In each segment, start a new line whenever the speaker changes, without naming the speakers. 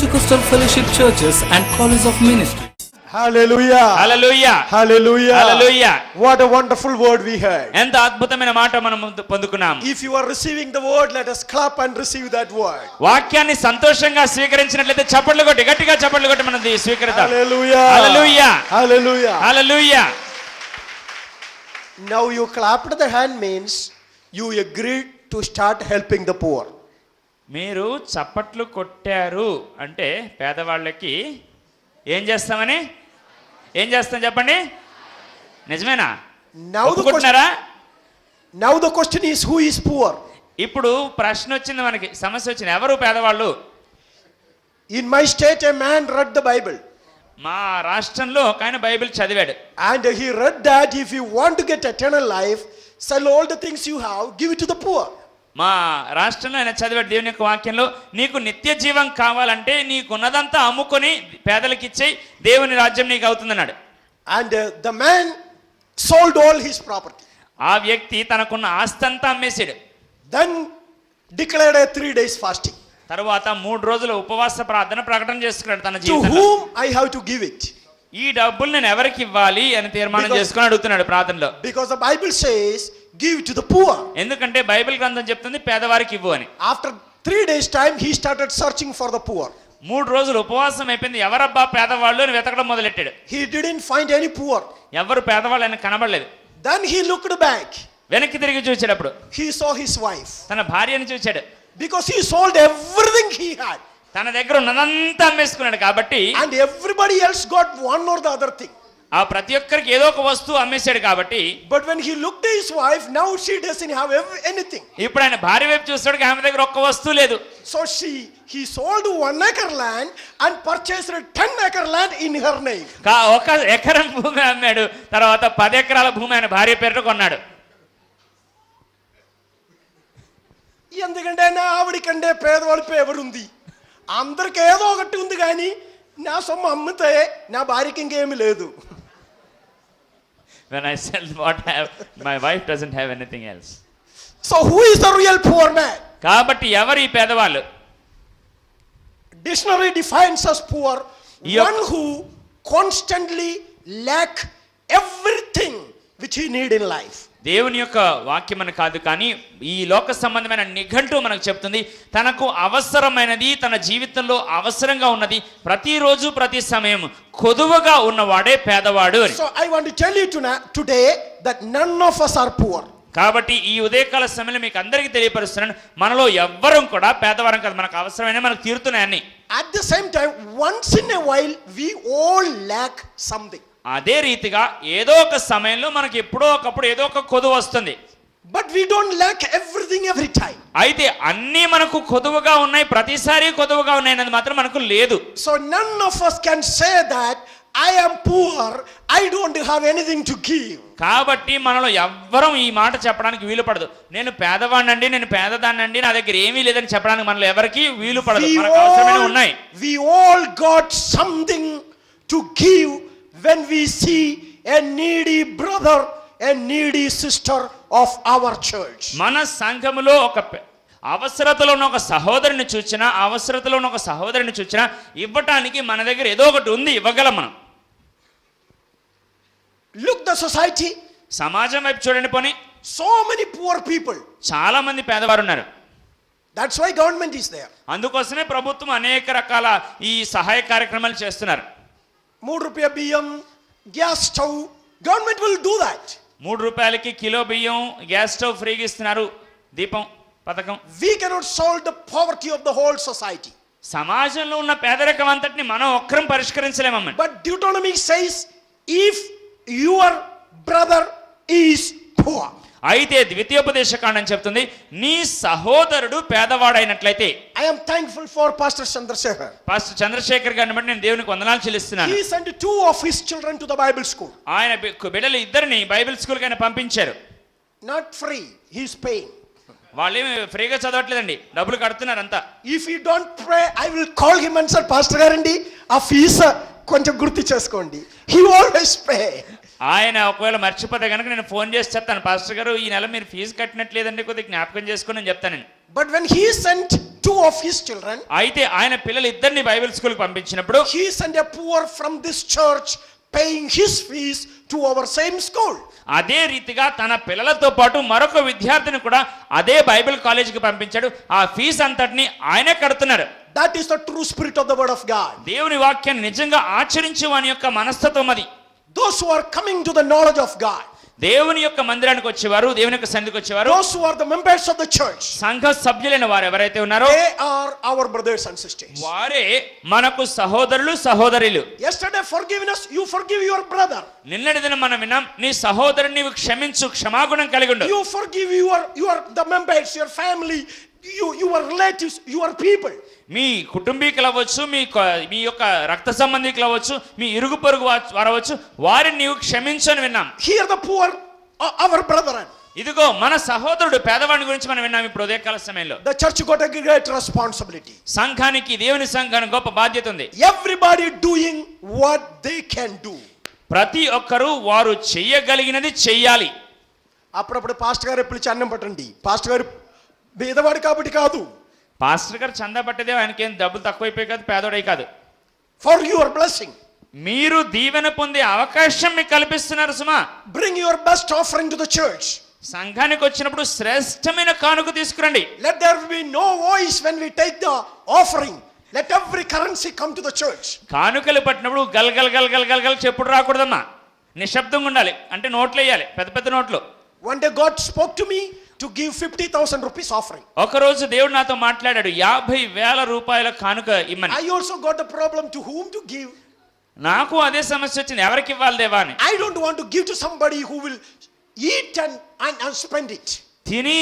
Pentecostal Fellowship Churches and College of Ministry.
Hallelujah.
Hallelujah
Hallelujah.
Hallelujah.
What a wonderful word we heard.
ఎంత అద్భుతమైన మాట మనం పొందుకున్నాం.
If you are receiving the word, let us clap and receive that word.
వాక్యాన్ని సంతోషంగా స్వీకరించినట్లయితే చప్పట్లు కొట్టి గట్టిగా చప్పట్లు కొట్టి మనం స్వీకరిద్దాం.
Hallelujah.
Hallelujah
Hallelujah.
Hallelujah.
Now you clapped the hand means you agreed to start helping the poor.
మీరు చప్పట్లు కొట్టారు అంటే పేదవాళ్ళకి ఏం చేస్తామని ఏం చేస్తాం చెప్పండి, నిజమేనా? ఒప్పుకుంటున్నారా?
Now the question is, who is poor?
ఇప్పుడు ప్రశ్న వచ్చింది, మనకి సమస్య వచ్చింది, ఎవరు పేదవాళ్ళు?
In my state a man read the Bible.
మా రాష్ట్రంలో ఒక ఆయన బైబిల్ చదివాడు.
And he read that if you want to get eternal life, sell all the things you have, give it to the poor.
మా రాష్ట్రంలో ఆయన చదివాడు దేవుని యొక్క వాక్యంలో, నీకు నిత్య జీవం కావాలంటే నీకున్నదంతా అమ్ముకొని పేదలకు ఇచ్చేయి, దేవుని రాజ్యం నీకు అవుతుందన్నాడు.
And the man sold all his property.
ఆ వ్యక్తి తనకున్న ఆస్తి అంతా అమ్మేశాడు.
Then declared a 3 days fasting.
తర్వాత 3 రోజుల ఉపవాస ప్రార్థన ప్రకటన చేసుకున్నాడు తన
To
జీవితంలో.
whom I have to give it?
ఈ డబ్బులు నేను ఎవరికి ఇవ్వాలి అని తీర్మానం చేసుకుని అడుగుతున్నాడు ప్రార్థనలో.
Because the Bible says give to the poor.
ఎందుకంటే బైబిల్ గ్రంథం చెప్తుంది పేదవారికి ఇవ్వు అని.
After 3 days time he started searching for the poor.
3 రోజులు ఉపవాసం అయిపోయింది, ఎవరబ్బా పేదవాళ్ళు అని వెతకడం మొదలెట్టాడు.
He didn't find any poor.
ఎవరు పేదవాళ్ళు అని కనబడలేదు.
Then he looked back.
వెనక్కి తిరిగి చూసేటప్పుడు
He saw his wife.
తన భార్యని చూశాడు.
Because he sold everything he had.
తన దగ్గర ఉన్నదంతా అమ్మేసుకున్నాడు కాబట్టి,
And everybody else got one or the other thing.
ఆ ప్రతి ఒక్కరికి ఏదో ఒక వస్తువు అమ్మేశాడు కాబట్టి.
But when he looked at his wife, now she doesn't have anything.
ఇప్పుడు ఆయన భార్య వైపు చూస్తాడు, ఆమె దగ్గర ఒక్క వస్తువు లేదు.
So he sold 1 acre land and purchased 10 acre land in her name.
ఒక ఎకరం భూమి అమ్మాడు, తర్వాత 10 ఎకరాల భూమి ఆయన భార్య పేరుతో కొన్నాడు.
ఎందుకంటే నా ఆవిడికంటే పేదవాళ్ళపై ఎవరుంది, అందరికి ఏదో ఒకటి ఉంది, కానీ నా సొమ్ము అమ్మితే నా భార్యకి ఇంకేమీ లేదు.
When I sell what I have, my wife doesn't have anything else.
So who is the real poor man?
కాబట్టి ఎవరు ఈ పేదవాళ్ళు?
Dictionary defines as poor one who constantly lack everything which he need in life.
దేవుని యొక్క వాక్యం అని కాదు, కానీ ఈ లోక సంబంధమైన నిఘంటు మనకు చెప్తుంది, తనకు అవసరమైనది, తన జీవితంలో అవసరంగా ఉన్నది, ప్రతిరోజు ప్రతి సమయం కొదువగా ఉన్నవాడే పేదవాడు అని.
So I want to tell you today that none of us are poor.
కాబట్టి ఈ ఉదయకాల సమయంలో మీకు అందరికీ తెలియపరుస్తున్నాను, మనలో ఎవ్వరం కూడా పేదవారం కాదు, మనకు అవసరమైన మనకు తీరుతున్నాయని.
At the same time, once in a while we all lack something.
అదే రీతిగా ఏదో ఒక సమయంలో మనకి ఎప్పుడో ఒకప్పుడు ఏదో ఒక కొదువ వస్తుంది.
But we don't lack everything every time.
అయితే అన్నీ మనకు కొదువగా ఉన్నాయి, ప్రతిసారి కొదువగా ఉన్నాయి అన్నది మాత్రం మనకు లేదు.
So none of us can say that I am poor, I don't have anything to give.
కాబట్టి మనలో ఎవ్వరం ఈ మాట చెప్పడానికి వీలు పడదు. నేను పేదవాడినండి, నేను పేదదాన్నండి, నా దగ్గర ఏమీ లేదని చెప్పడానికి మనలో ఎవరికి వీలు పడదు. మనకు అవసరమైనవి ఉన్నాయి.
We all got something to give when we see a needy brother, a needy sister of our church.
మన సంఘములో ఒక అవసరతలో ఉన్న ఒక సహోదరుని చూచినా, అవసరతలో ఉన్న ఒక సహోదరుని చూచినా ఇవ్వటానికి మన దగ్గర ఏదో ఒకటి ఉంది, ఇవ్వగలం మనం.
Look the society.
సమాజం వైపు చూడండి పోనీ,
So many poor people.
చాలా మంది పేదవారు ఉన్నారు.
That's why government is there.
అందుకోసమే ప్రభుత్వం అనేక రకాల ఈ సహాయ కార్యక్రమాలు చేస్తున్నారు.
3 రూపాయ బియ్యం, gas stove, government will do that.
3 రూపాయలకి కిలో బియ్యం, గ్యాస్ స్టవ్ ఫ్రీగా ఇస్తున్నారు, దీపం పథకం.
We cannot solve the poverty of the whole society.
సమాజంలో ఉన్న పేదరికం అంతటిని మనం ఒక్కరం పరిష్కరించలేమమ్మా.
But Deuteronomy says if your brother is poor.
అయితే ద్వితీయోపదేశకాండం చెప్తుంది, నీ సహోదరుడు పేదవాడైనట్లయితే.
I am thankful for Pastor Chandrasekhar.
Pastor Chandrasekhar గారిని బట్టి నేను దేవునికి వందనాలు చెల్లిస్తున్నాను.
He sent 2 of his children to the Bible school.
ఆయన బిడ్డలు ఇద్దరిని బైబిల్ స్కూల్కి ఆయన పంపించారు.
Not free, he is paying.
వాళ్ళేమి ఫ్రీగా చదవట్లేదండి, డబ్బులు కడుతున్నారు అంతా.
If you don't pray, I will call him and say, Pastor గారండి ఆ ఫీజు కొంచెం గుర్తు చేసుకోండి. He always pay.
ఆయన ఒకవేళ మర్చిపోతే కనుక నేను ఫోన్ చేసి చెప్తాను, పాస్టర్ గారు ఈ నెల మీరు ఫీజు కట్టినట్లేదండి, కొద్దిగా జ్ఞాపకం చేసుకుని నేను చెప్తాను.
But when he sent two of his children,
అయితే ఆయన పిల్లలు ఇద్దరిని బైబిల్ స్కూల్కి పంపించినప్పుడు
he sent a poor from this church paying his fees to our same school.
అదే రీతిగా తన పిల్లలతో పాటు మరొక విద్యార్థిని కూడా అదే బైబిల్ కాలేజీకి పంపించాడు. ఆ ఫీజు అంతటిని ఆయనే కడుతున్నాడు.
That is the true spirit of the word of God.
దేవుని వాక్యాన్ని నిజంగా ఆచరించే వాని యొక్క మనస్తత్వం అది.
Those who are coming to the knowledge of God,
దేవుని యొక్క మందిరానికి వచ్చేవారు, దేవుని యొక్క సన్నిధికి వచ్చేవారు,
those who are the members of the church,
సంఘ సభ్యులైన వారు ఎవరైతే ఉన్నారో
they are our brothers and sisters.
వారే మనకు సహోదరులు సహోదరులు.
Yesterday forgiveness, you forgive your brother.
నిన్నటి దినం మనం విన్నాం, నీ సహోదరుని నీవు క్షమించు, క్షమాగుణం కలిగి ఉండు.
You forgive the members, your family, your relatives, your people.
మీ కుటుంబీకులు అవ్వచ్చు, మీ యొక్క రక్త సంబంధికులు అవ్వచ్చు, మీ ఇరుగు పొరుగు వారవచ్చు, వారిని నీవు క్షమించు అని విన్నాం.
Here the poor, our brethren.
ఇదిగో మన సహోదరుడు పేదవాడి గురించి మనం విన్నాం. ఇప్పుడు ఉదయకాల సమయంలో
The church got a great responsibility.
సంఘానికి, దేవుని సంఘానికి గొప్ప బాధ్యత ఉంది.
Everybody doing what they can do.
ప్రతి ఒక్కరూ వారు చెయ్యగలిగినది చెయ్యాలి.
అప్పుడప్పుడు పాస్టర్ గారు పిలిచి అన్నం పట్టండి. పాస్టర్ గారు పేదవాడు కాబట్టి కాదు,
పాస్టర్ గారు చందా పట్టేదే, ఆయనకేం డబ్బులు తక్కువైపోయి కాదు, పేదోడై కాదు.
for your blessing.
మీరు దీవెన పొందే అవకాశం మీకు కల్పిస్తున్నారు సుమా.
Bring your best offering to the church.
సంఘానికి వచ్చినప్పుడు శ్రేష్టమైన కానుక తీసుకురండి.
Let there be no voice when we take the offering. Let every currency come to the church.
కానుకలు పట్టినప్పుడు గల్ గల్ గల్ గల్ గల్ గల్ చెప్పుడు రాకూడదమ్మా, నిశ్శబ్దంగా ఉండాలి. అంటే నోట్లు వేయాలి, పెద్ద పెద్ద నోట్లు.
One day God spoke to me to give 50,000 rupees offering.
ఒక రోజు దేవుడు నాతో మాట్లాడాడు, 50,000 రూపాయల కానుక ఇమ్మని.
I also got the problem to whom to give.
నాకు అదే సమస్య వచ్చింది, ఎవరికి ఇవ్వాలి దేవా అని.
I don't want to give to somebody who will eat and spend it.
తిని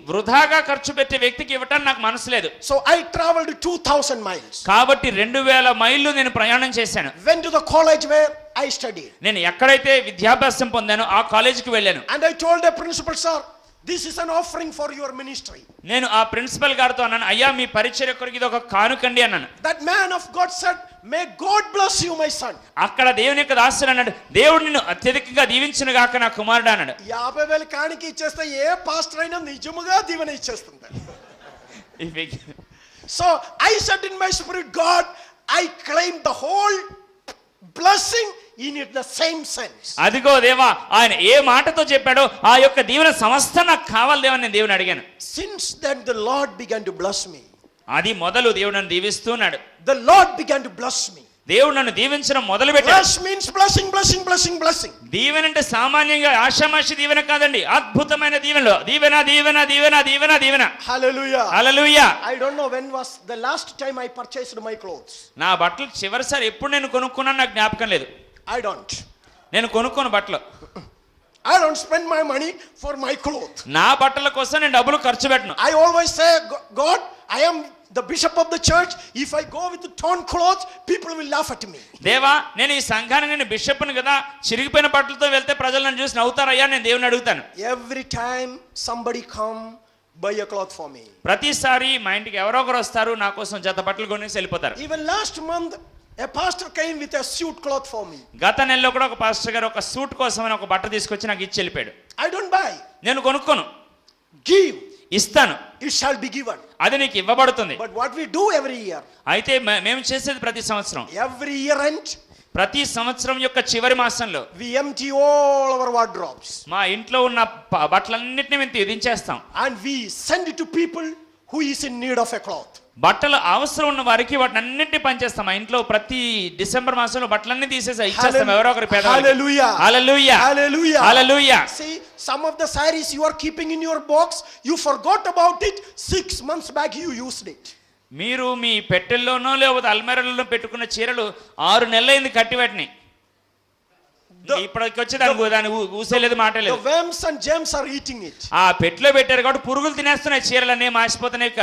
వృధాగా ఖర్చు పెట్టే వ్యక్తికి ఇవ్వటానికి నాకు మనసు లేదు.
So I traveled 2,000 miles.
కాబట్టి 2000 మైళ్ళు నేను ప్రయాణం చేశాను.
Went to the college where I studied.
నేను ఎక్కడైతే విద్యాభ్యాసం పొందానో ఆ కాలేజీకి వెళ్ళాను.
And I told the principal, sir, this is an offering for your ministry.
నేను ఆ ప్రిన్సిపల్ గారితో అన్నాను, అయ్యా మీ పరిచర్య కొరకు ఇది ఒక కానుకండి అన్నాను.
That man of God said, may God bless you, my son.
అక్కడ దేవుని యొక్క దాసుడు అన్నాడు, దేవుడు నిన్ను అత్యధికంగా దీవించును గాక నా కుమారుడు అన్నాడు.
50,000 కానికి ఇచ్చేస్తే ఏ పాస్టర్ అయినా నిజముగా దీవెన ఇచ్చేస్తుంది. So I said in my spirit, God, I claim the whole blessing in it the same sense.
అదిగో దేవా, ఆయన ఏ మాటతో చెప్పాడో ఆ యొక్క దీవెన సమస్త నాకు కావాలి దేవా, నేను దేవుని అడిగాను.
Since then the Lord began to bless me.
అది మొదలు దేవుడు నన్ను దీవిస్తున్నాడు.
The Lord began to bless me.
దేవుడు నన్ను దీవించడం మొదలు పెట్టాడు.
Bless means blessing, blessing, blessing, blessing.
దీవెన అంటే సామాన్యంగా ఆషామాషి దీవెన కాదండి, అద్భుతమైన దీవెనలో దీవెన దీవెన దీవెన దీవెన దీవెన.
Hallelujah.
Hallelujah.
I don't know when was the last time I purchased my clothes.
నా బట్టలు చివరిసారి ఎప్పుడు నేను కొనుక్కున్నాను నాకు జ్ఞాపకం లేదు.
I don't.
నేను కొనుక్కోను బట్టలు.
I don't spend my money for my clothes.
నా బట్టల కోసం నేను డబ్బులు ఖర్చు పెట్టను.
I always say, God, I am the bishop of the church. If I go with the torn clothes, people will laugh at me.
దేవా, నేను ఈ సంఘానికి నేను బిషప్ని కదా, చిరిగిపోయిన బట్టలతో వెళ్తే ప్రజలు నన్ను చూసి నవ్వుతారయ్యా, నేను దేవుని అడుగుతాను.
Every time somebody come buy a cloth for me.
ప్రతిసారి మా ఇంటికి ఎవరో ఒకరు వస్తారు, నా కోసం జత బట్టలు కొనేసి వెళ్ళిపోతారు.
Even last month a pastor came with a suit cloth for me.
గత నెలలో కూడా ఒక పాస్టర్ గారు ఒక సూట్ కోసం అని ఒక బట్ట తీసుకొచ్చి నాకు ఇచ్చి వెళ్ళిపోయాడు.
I don't buy.
నేను కొనుక్కోను,
Give,
ఇస్తాను,
it shall be given.
అది నీకు ఇవ్వబడుతుంది.
But what we do every year,
అయితే మేము చేసేది ప్రతి సంవత్సరం,
every year end,
ప్రతి సంవత్సరం యొక్క చివరి మాసంలో
we empty all our wardrobes
మా ఇంట్లో ఉన్న బట్టలన్నిటిని మేము దించేస్తాం.
and we send it to people who is in need of a cloth.
బట్టలు అవసరం ఉన్న వారికి వాటిని అన్నింటినీ పనిచేస్తాం. మా ఇంట్లో ప్రతి డిసెంబర్ మాసంలో బట్టలన్నీ తీసేసి ఇచ్చేస్తాం ఎవరో ఒకరి పేదవాళ్ళకి.
Hallelujah.
Hallelujah.
Hallelujah.
Hallelujah.
See, some of the sarees you are keeping in your box, you forgot about it 6 months back, you used it.
మీరు మీ పెట్టెల్లోనో లేకపోతే అల్మారాలలో పెట్టుకున్న చీరలు 6 నెలలైంది కట్టి వాటిని, ఇప్పటికి వచ్చి దాన్ని ఊసేలేదు, మాట లేదు.
The worms and germs are eating it.
ఆ పెట్టెలో పెట్టారు కాబట్టి పురుగులు తినేస్తున్నాయి, చీరలన్నీ మాసిపోతున్నాయి,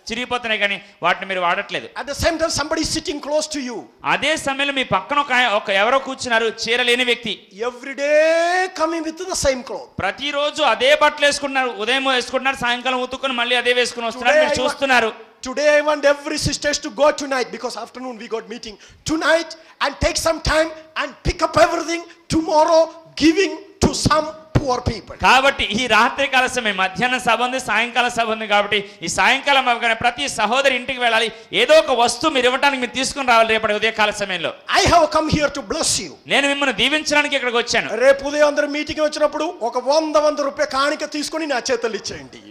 చిరిగిపోతున్నాయి, కానీ వాటిని మీరు వాడట్లేదు.
At the same time somebody is sitting close to you.
అదే సమయంలో మీ పక్కన ఒక ఎవరో కూర్చున్నారు, చీర లేని వ్యక్తి.
Every day coming with the same clothes.
ప్రతిరోజు అదే బట్టలు వేసుకుంటున్నారు, ఉదయం వేసుకుంటున్నారు, సాయంకాలం ఉతుక్కొని మళ్ళీ అదే వేసుకుని వస్తున్నారు, మీరు చూస్తున్నారు.
Today I want every sisters to go tonight, because afternoon we got meeting tonight, and take some time and pick up everything tomorrow, giving to some poor poor people.
కాబట్టి ఈ రాత్రికాల సమయం మధ్యాహ్నం సభ ఉంది, సాయంకాల సభ ఉంది. కాబట్టి ఈ సాయంకాలం అవగానే ప్రతి సహోదరి ఇంటికి వెళ్ళాలి. ఏదో ఒక వస్తువు మీరు ఇవ్వడానికి మీరు తీసుకుని రావాలి. రేపటి ఉదయకాల సమయంలో
I have come here to bless you.
నేను మిమ్మల్ని దీవించడానికి ఇక్కడికి వచ్చాను.
రేపు ఉదయం అందరూ మీటింగ్ వచ్చినప్పుడు ఒక 100 రూపాయల కాணிక తీసుకొని నా చేతులు ఇచ్చేయండి.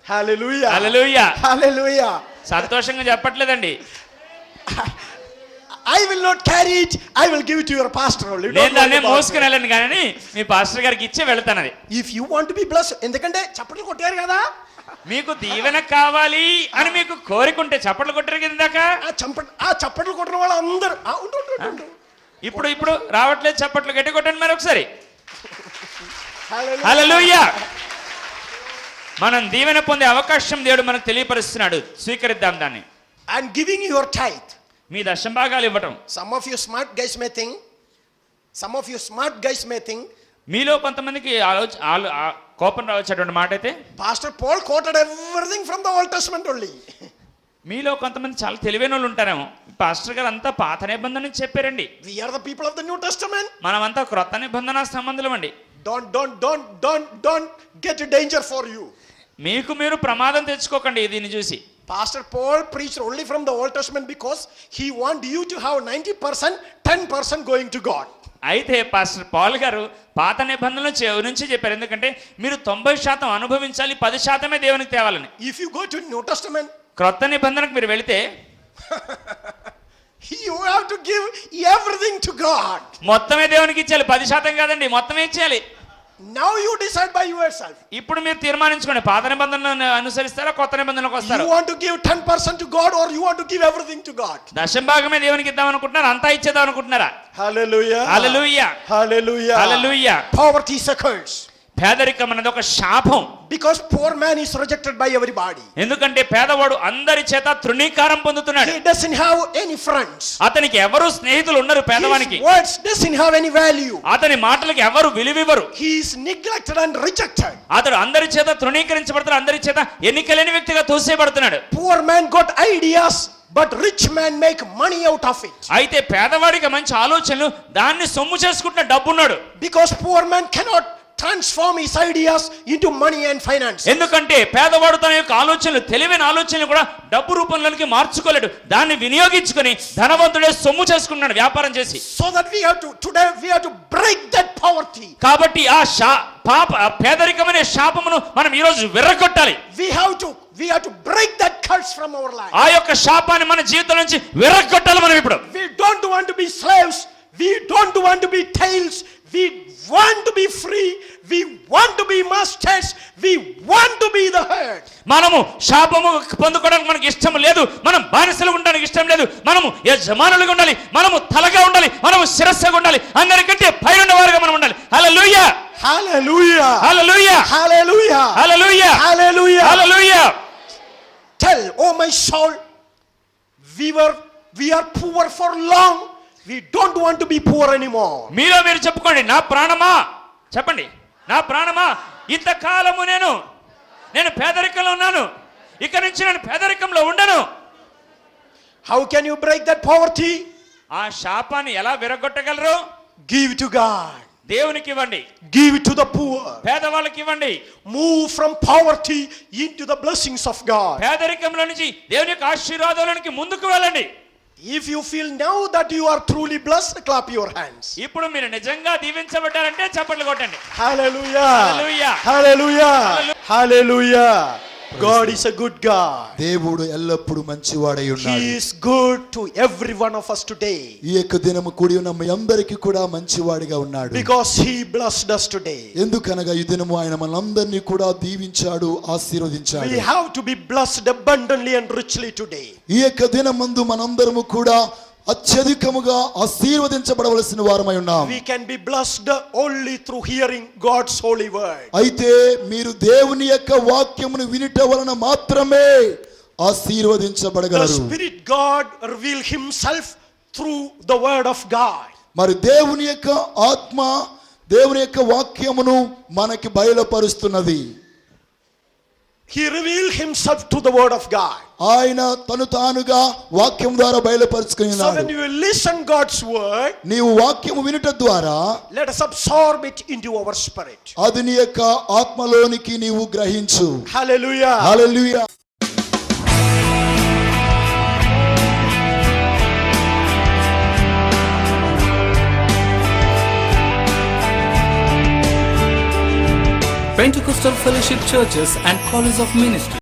హల్లెలూయా,
హల్లెలూయా,
హల్లెలూయా.
సంతోషంగా చెప్పట్లేదండి.
I will not carry it. I will give it to your pastor only.
నేను దాన్ని మోసుకుని వెళ్ళను కానీ మీ పాస్టర్ గారికి ఇచ్చే వెళ్తాను అది.
If you want to be blessed, ఎందుకంటే చప్పట్లు కొట్టారు కదా,
మీకు దీవెన కావాలి అని మీకు కోరికుంటే చప్పట్లు కొట్టారు కదా ఇందాక.
ఆ చప్పట్లు కొట్టిన వాళ్ళు అందరూ
ఇప్పుడు రావట్లేదు చప్పట్లు, గట్టి కొట్టండి మరి ఒకసారి.
Hallelujah.
హల్లెలూయా. మనం దీవెన పొందే అవకాశం దేవుడు మనకు తెలియపరుస్తున్నాడు. స్వీకరిద్దాం దాన్ని.
And giving your tithe.
మీ దశంభాగాలు ఇవ్వటం.
Some of you smart guys may think
మీలో కొంతమందికి కోపం రావచ్చేటువంటి మాట అయితే,
Pastor Paul quoted everything from the Old Testament only.
మీలో కొంతమంది చాలా తెలివైన వాళ్ళు ఉంటారేమో, పాస్టర్ గారు అంతా పాత నిబంధన నుంచి చెప్పారండి.
We are the people of the New Testament.
మనమంతా క్రొత్త నిబంధన సంబంధులం అండి.
Don't get a danger for you.
మీకు మీరు ప్రమాదం తెచ్చుకోకండి దీన్ని చూసి.
Pastor Paul preached only from the Old Testament because he want you to have 90%, 10% going to God.
అయితే పాస్టర్ పాల్ గారు పాత నిబంధనల నుంచి చెప్పారు. ఎందుకంటే మీరు 90% అనుభవించాలి, 10% దేవునికి తేవాలని.
If you go to New Testament,
క్రొత్త నిబంధనకు మీరు వెళితే
you have to give everything to God.
మొత్తమే దేవునికి ఇచ్చాలి, 10% కాదండి, మొత్తమే ఇచ్చేయాలి.
Now you decide by yourself.
ఇప్పుడు మీరు తీర్మానించుకోండి, పాత నిబంధనలను అనుసరిస్తారా కొత్త నిబంధనలకు వస్తారా.
You want to give 10% to God or you want to give everything to God?
దశంభాగమే దేవునికి ఇద్దాం అనుకుంటున్నారా, అంతా ఇచ్చేద్దాం అనుకుంటున్నారా?
Hallelujah.
Hallelujah,
Hallelujah.
Hallelujah.
Poverty is a curse.
పేదరికం అనేది ఒక శాపం.
Because poor man is rejected by everybody.
ఎందుకంటే పేదవాడు అందరి చేత తృణీకారం పొందుతున్నాడు.
He doesn't have any friends.
అతనికి ఎవరు స్నేహితులు ఉన్నారు పేదవానికి.
His words doesn't have any value.
అతని మాటలకు ఎవరు విలువివ్వరు.
He is neglected and rejected.
అతడు అందరి చేత తృణీకరించబడతాడు, అందరి చేత ఎన్నికలేని వ్యక్తిగా తోసేయబడుతున్నాడు.
Poor man got ideas, but rich man make money out of it.
అయితే పేదవాడికి మంచి ఆలోచనలు, దాన్ని సొమ్ము చేసుకుంటున్న డబ్బున్నాడు.
Because poor man cannot transform his ideas into money and finance.
ఎందుకంటే పేదవాడు తన యొక్క ఆలోచనలు, తెలివైన ఆలోచనలు కూడా డబ్బు రూపంలోకి మార్చుకోలేడు. దాన్ని వినియోగించుకొని ధనవంతుడే సొమ్ము చేసుకున్నాడు వ్యాపారం చేసి.
So that today we have to break that poverty.
కాబట్టి ఆ పేదరికం అనే శాపమును మనం ఈ రోజు విర్రగొట్టాలి.
We have to break that curse from our life.
ఆ యొక్క శాపాన్ని మన జీవితం నుంచి విర్రగొట్టాలి మనం ఇప్పుడు.
We don't want to be slaves. We don't want to be tails. We want to be free. We want to be masters. We want to be the head.
మనము శాపము పొందుకోవడానికి మనకి ఇష్టం లేదు, మనం బానిసలుగా ఉండడానికి ఇష్టం లేదు. మనము యజమానులుగా ఉండాలి, మనము తలగా ఉండాలి, మనము శిరస్సుగా ఉండాలి, అందరికంటే పైన వారుగా మనం ఉండాలి. హల్లెలూయా,
Hallelujah.
Hallelujah,
Hallelujah.
Hallelujah,
Hallelujah.
Hallelujah.
Tell, oh my soul, we are poor for long. We don't want to be poor anymore.
మీలో మీరు చెప్పుకోండి, నా ప్రాణమా, చెప్పండి, నా ప్రాణమా, ఇంతకాలము నేను పేదరికంలో ఉన్నాను, ఇక నుంచి నేను పేదరికంలో ఉండను.
How can you break that poverty?
ఆ శాపాన్ని ఎలా విరగొట్టగలరు?
Give to God.
దేవునికి ఇవ్వండి,
Give it to the poor.
పేదవాళ్ళకి ఇవ్వండి.
Move from poverty into the blessings of God.
పేదరికంలో నుంచి దేవుని యొక్క ఆశీర్వాదాలకు ముందుకు వెళ్ళండి.
If you feel now that you are truly blessed, clap your hands.
ఇప్పుడు మీరు నిజంగా దీవించబడ్డారంటే చప్పట్లు కొట్టండి.
Hallelujah.
Hallelujah.
Hallelujah. Hallelujah. God is a good God.
దేవుడు ఎల్లప్పుడూ మంచివాడై ఉన్నాడు.
He is good to every one of us today.
ఈ యొక్క దినము కూడి ఉన్న మీ అందరికీ కూడా మంచివాడిగా ఉన్నాడు.
Because he blessed us today.
ఎందుకనగా ఈ దినము ఆయన మనందరినీ కూడా దీవించాడు, ఆశీర్వదించాడు.
We have to be blessed abundantly and richly today.
ఈ యొక్క దినమందు మనందరము కూడా అత్యధికముగా ఆశీర్వదించబడవలసిన వారమై ఉన్నాం.
We can be blessed only through hearing God's holy word.
అయితే మీరు దేవుని యొక్క వాక్యమును వినుట వలన మాత్రమే ఆశీర్వదించబడగలరు.
The Spirit God reveal himself through the word of God.
మరి దేవుని యొక్క ఆత్మ దేవుని యొక్క వాక్యమును మనకి బయలుపరుస్తున్నది.
He revealed himself to the word of God.
ఆయన తను తానుగా వాక్యం ద్వారా బయలుపరుచుకుని
So when
ఉన్నాడు.
you listen God's word,
నీవు వాక్యము వినుట ద్వారా
let us absorb it into our spirit.
అది నీ యొక్క ఆత్మలోనికి నీవు గ్రహించు.
Hallelujah.
Hallelujah.
Pentecostal Fellowship Churches and College of Ministry.